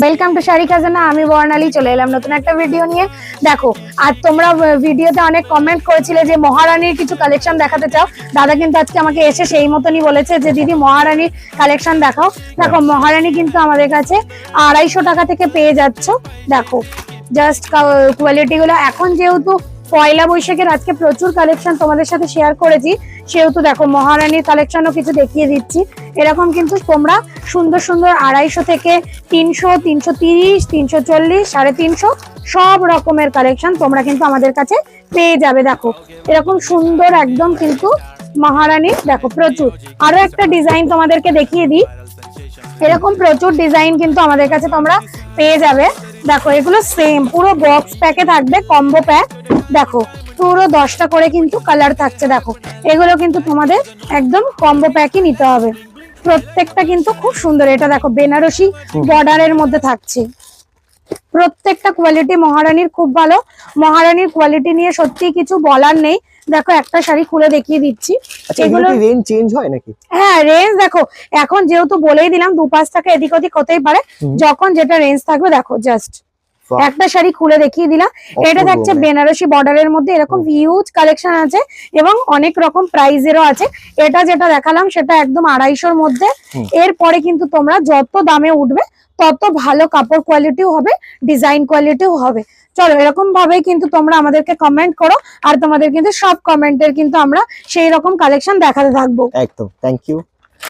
Welcome to sari খাজানা। আমি বর্ণালী চলে এলাম নতুন একটা ভিডিও নিয়ে। দেখো, আর তোমরা ভিডিওতে অনেক কমেন্ট করেছিলে যে মহারানীর কিছু কালেকশন দেখাতে চাও। দাদা কিন্তু আজকে আমাকে এসে সেই মতনই বলেছে যে দিদি মহারানীর কালেকশন দেখাও। দেখো, মহারানী কিন্তু আমাদের কাছে 250 টাকা থেকে পেয়ে যাচ্ছ। দেখো জাস্ট কোয়ালিটি গুলো। এখন যেহেতু পয়লা বৈশাখের আজকে প্রচুর কালেকশন তোমাদের সাথে শেয়ার করেছি, সেহেতু দেখো মহারানীর কালেকশনও কিছু দেখিয়ে দিচ্ছি। এরকম কিন্তু তোমরা সুন্দর সুন্দর 250 থেকে 300, 330, 340, 350 সব রকমের কালেকশন তোমরা কিন্তু আমাদের কাছে পেয়ে যাবে। দেখো এরকম সুন্দর একদম কিন্তু মহারানীর দেখো প্রচুর। আরো একটা ডিজাইন তোমাদেরকে দেখিয়ে দিই। এরকম প্রচুর ডিজাইন কিন্তু আমাদের কাছে তোমরা পেয়ে যাবে। দেখো এগুলো সেম পুরো বক্স প্যাকে থাকবে, কম্বো প্যাক। দেখো পুরো 10টা করে কিন্তু কালার থাকছে। দেখো এগুলো কিন্তু তোমাদের একদম কম্বো প্যাকই নিতে হবে। প্রত্যেকটা কিন্তু খুব সুন্দর। এটা দেখো বেনারসি বর্ডারের মধ্যে থাকছে। প্রত্যেকটা কোয়ালিটি মহারানীর খুব ভালো। মহারানীর কোয়ালিটি নিয়ে সত্যি কিছু বলার নেই। দেখো একটা শাড়ি খুলে দেখিয়ে দিচ্ছি। এগুলো কি রেঞ্জ চেঞ্জ হয় নাকি? হ্যাঁ রেঞ্জ দেখো, এখন যেহেতু বলেই দিলাম 2-5 টাকা এদিক ওদিক হতেই পারে, যখন যেটা রেঞ্জ থাকবে। দেখো জাস্ট একটা শাড়ি খুলে দেখিয়ে দিলাম। এটা থাকছে বেনারসি বর্ডারের মধ্যে। এরকম হিউজ কালেকশন আছে এবং অনেক রকম প্রাইজেরও আছে। এটা যেটা দেখালাম সেটা একদম 250-র মধ্যে। এরপরে কিন্তু তোমরা যত দামে উঠবে তত ভালো কাপড় কোয়ালিটিও হবে, ডিজাইন কোয়ালিটিও হবে। চলো এরকম ভাবে কিন্তু তোমরা আমাদেরকে কমেন্ট করো, আর তোমাদের কিন্তু সব কমেন্টের কিন্তু আমরা সেই রকম কালেকশন দেখাতে থাকবো। একদম, থ্যাংক ইউ।